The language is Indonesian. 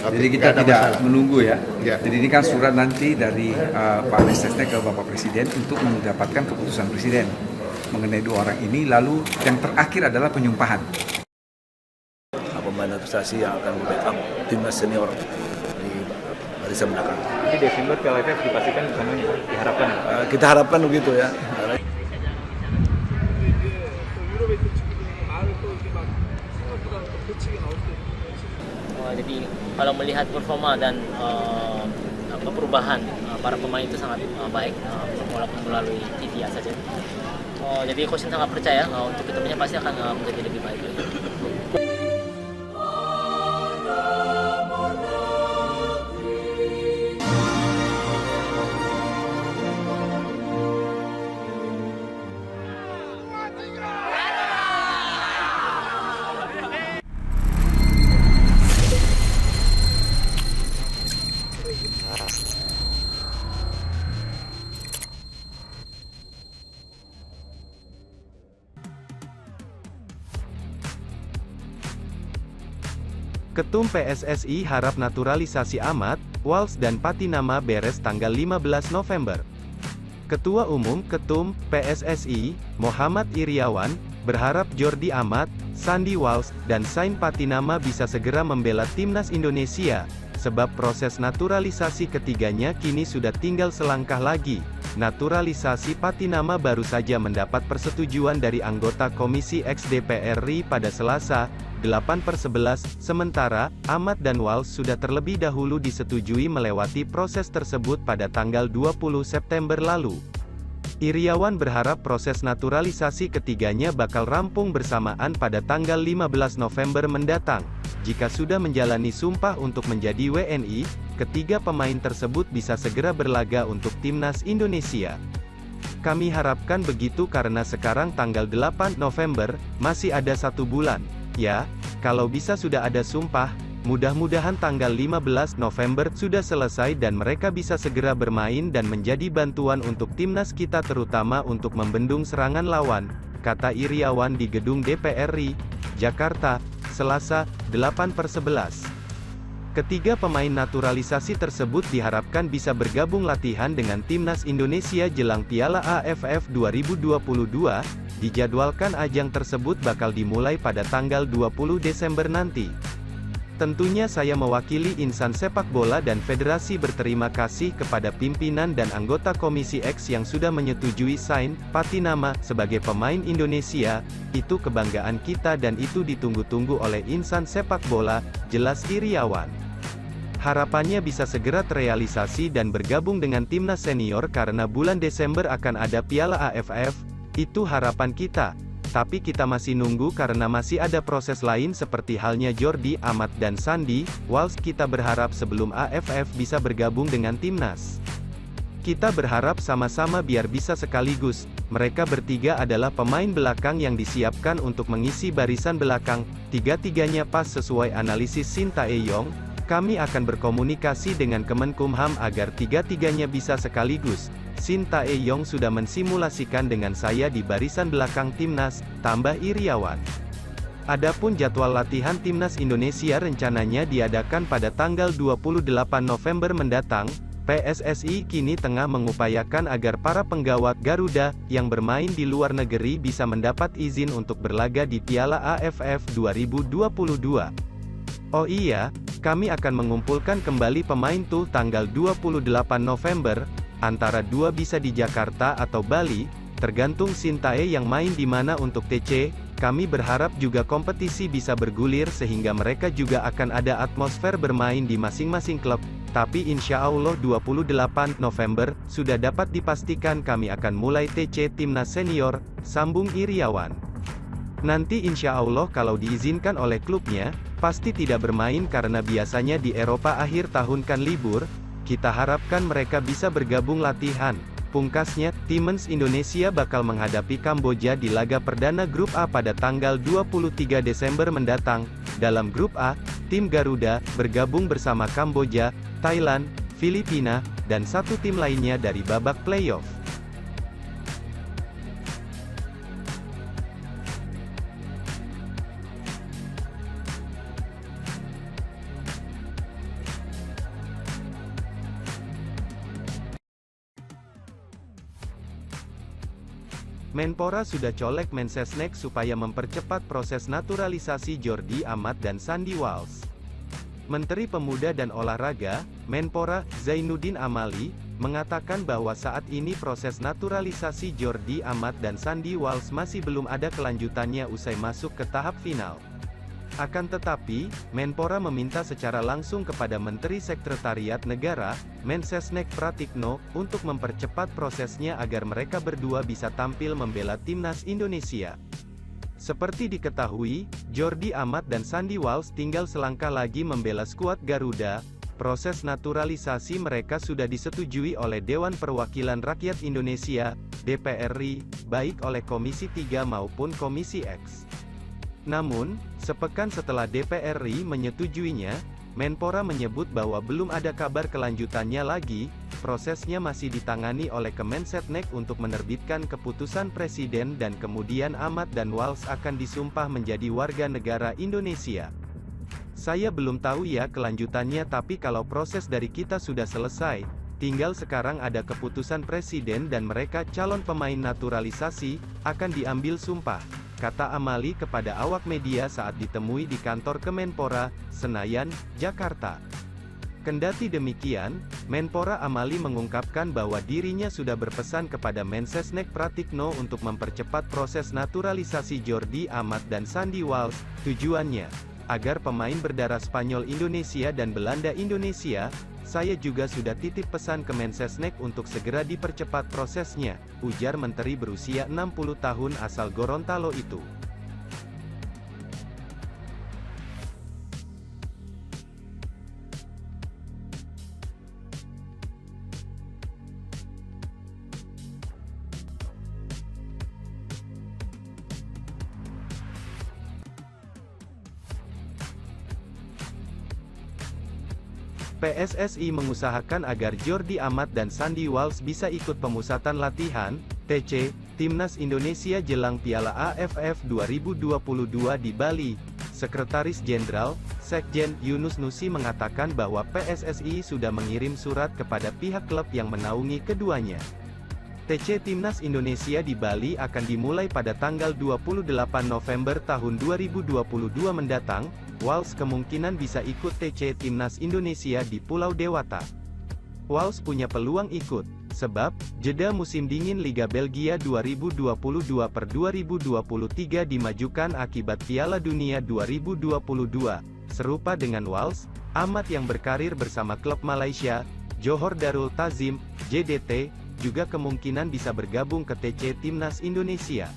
Jadi kita tidak menunggu ya. Ya. Jadi ini kan surat nanti dari Pak Mensesnek ke Bapak Presiden untuk mendapatkan keputusan Presiden mengenai dua orang ini. Lalu yang terakhir adalah penyumpahan. Pemain naturalisasi yang akan backup timnas senior di barisan belakang. Nanti Desember Piala AFF dipastikan di sana diharapkan. Kita harapkan begitu ya. Jadi kalau melihat performa dan perubahan para pemain itu sangat baik walaupun melalui TV saja. Jadi coach sangat percaya untuk kedepannya pasti akan menjadi lebih baik lagi. Ketum PSSI harap naturalisasi Ahmad, Walsh dan Patinama beres tanggal 15 November. Ketua Umum Ketum PSSI, Muhammad Iriawan, berharap Jordi Amat, Sandi Walsh, dan Sain Patinama bisa segera membela timnas Indonesia, sebab proses naturalisasi ketiganya kini sudah tinggal selangkah lagi. Naturalisasi Patinama baru saja mendapat persetujuan dari anggota Komisi X DPR RI pada Selasa, 8/11, sementara, Amat dan Walsh sudah terlebih dahulu disetujui melewati proses tersebut pada tanggal 20 September lalu. Iriawan berharap proses naturalisasi ketiganya bakal rampung bersamaan pada tanggal 15 November mendatang. Jika sudah menjalani sumpah untuk menjadi WNI, ketiga pemain tersebut bisa segera berlaga untuk timnas Indonesia. Kami harapkan begitu karena sekarang tanggal 8 November, masih ada 1 bulan. Ya, kalau bisa sudah ada sumpah, mudah-mudahan tanggal 15 November sudah selesai dan mereka bisa segera bermain dan menjadi bantuan untuk timnas kita terutama untuk membendung serangan lawan, kata Iriawan di gedung DPR RI, Jakarta, Selasa, 8/11. Ketiga pemain naturalisasi tersebut diharapkan bisa bergabung latihan dengan timnas Indonesia jelang Piala AFF 2022, dijadwalkan ajang tersebut bakal dimulai pada tanggal 20 Desember nanti. Tentunya saya mewakili insan sepak bola dan federasi berterima kasih kepada pimpinan dan anggota Komisi X yang sudah menyetujui Sain Patinama sebagai pemain Indonesia, itu kebanggaan kita dan itu ditunggu-tunggu oleh insan sepak bola, jelas Iriawan. Harapannya bisa segera terrealisasi dan bergabung dengan timnas senior karena bulan Desember akan ada Piala AFF, itu harapan kita. Tapi kita masih nunggu karena masih ada proses lain seperti halnya Jordi Amat dan Sandi Walsh. Kita berharap sebelum AFF bisa bergabung dengan timnas. Kita berharap sama-sama biar bisa sekaligus. Mereka bertiga adalah pemain belakang yang disiapkan untuk mengisi barisan belakang. Tiga-tiganya pas sesuai analisis Sintayong. Kami akan berkomunikasi dengan Kemenkumham agar tiga-tiganya bisa sekaligus. Sintayong sudah mensimulasikan dengan saya di barisan belakang timnas, tambah Iriawan. Adapun jadwal latihan timnas Indonesia rencananya diadakan pada tanggal 28 November mendatang. PSSI kini tengah mengupayakan agar para penggawat Garuda yang bermain di luar negeri bisa mendapat izin untuk berlaga di Piala AFF 2022. Oh iya, kami akan mengumpulkan kembali pemain tuh tanggal 28 November, antara dua bisa di Jakarta atau Bali, tergantung Sintae yang main di mana untuk TC. Kami berharap juga kompetisi bisa bergulir sehingga mereka juga akan ada atmosfer bermain di masing-masing klub. Tapi insya Allah 28 November, sudah dapat dipastikan kami akan mulai TC Timnas Senior, sambung Iriawan. Nanti insya Allah kalau diizinkan oleh klubnya, pasti tidak bermain karena biasanya di Eropa akhir tahun kan libur. Kita harapkan mereka bisa bergabung latihan. Pungkasnya, Timnas Indonesia bakal menghadapi Kamboja di laga perdana Grup A pada tanggal 23 Desember mendatang. Dalam Grup A, tim Garuda bergabung bersama Kamboja, Thailand, Filipina, dan satu tim lainnya dari babak playoff. Menpora sudah colek Mensesnek supaya mempercepat proses naturalisasi Jordi Amat dan Sandi Walsh. Menteri Pemuda dan Olahraga, Menpora, Zainuddin Amali, mengatakan bahwa saat ini proses naturalisasi Jordi Amat dan Sandi Walsh masih belum ada kelanjutannya usai masuk ke tahap final. Akan tetapi, Menpora meminta secara langsung kepada Menteri Sekretariat Negara, Mensesnek Pratikno, untuk mempercepat prosesnya agar mereka berdua bisa tampil membela timnas Indonesia. Seperti diketahui, Jordi Amat dan Sandi Walsh tinggal selangkah lagi membela skuad Garuda. Proses naturalisasi mereka sudah disetujui oleh Dewan Perwakilan Rakyat Indonesia, DPR RI, baik oleh Komisi 3 maupun Komisi X. Namun, sepekan setelah DPR RI menyetujuinya, Menpora menyebut bahwa belum ada kabar kelanjutannya lagi, prosesnya masih ditangani oleh Kemensetnek untuk menerbitkan keputusan Presiden dan kemudian Amat dan Walsh akan disumpah menjadi warga negara Indonesia. Saya belum tahu ya kelanjutannya, tapi kalau proses dari kita sudah selesai, tinggal sekarang ada keputusan Presiden dan mereka calon pemain naturalisasi, akan diambil sumpah, kata Amali kepada awak media saat ditemui di kantor Kemenpora, Senayan, Jakarta. Kendati demikian, Menpora Amali mengungkapkan bahwa dirinya sudah berpesan kepada Mensesnek Pratikno untuk mempercepat proses naturalisasi Jordi Amat dan Sandi Walsh, tujuannya agar pemain berdarah Spanyol Indonesia dan Belanda Indonesia. Saya juga sudah titip pesan ke Mensesnek untuk segera dipercepat prosesnya, ujar menteri berusia 60 tahun asal Gorontalo itu. PSSI mengusahakan agar Jordi Amat dan Sandi Walsh bisa ikut pemusatan latihan, TC, Timnas Indonesia jelang Piala AFF 2022 di Bali. Sekretaris Jenderal, Sekjen, Yunus Nusi mengatakan bahwa PSSI sudah mengirim surat kepada pihak klub yang menaungi keduanya. TC Timnas Indonesia di Bali akan dimulai pada tanggal 28 November tahun 2022 mendatang. Walsh kemungkinan bisa ikut TC Timnas Indonesia di Pulau Dewata. Walsh punya peluang ikut, sebab jeda musim dingin Liga Belgia 2022/2023 dimajukan akibat Piala Dunia 2022. Serupa dengan Walsh, Amat yang berkarir bersama klub Malaysia, Johor Darul Ta'zim, JDT, juga kemungkinan bisa bergabung ke TC Timnas Indonesia.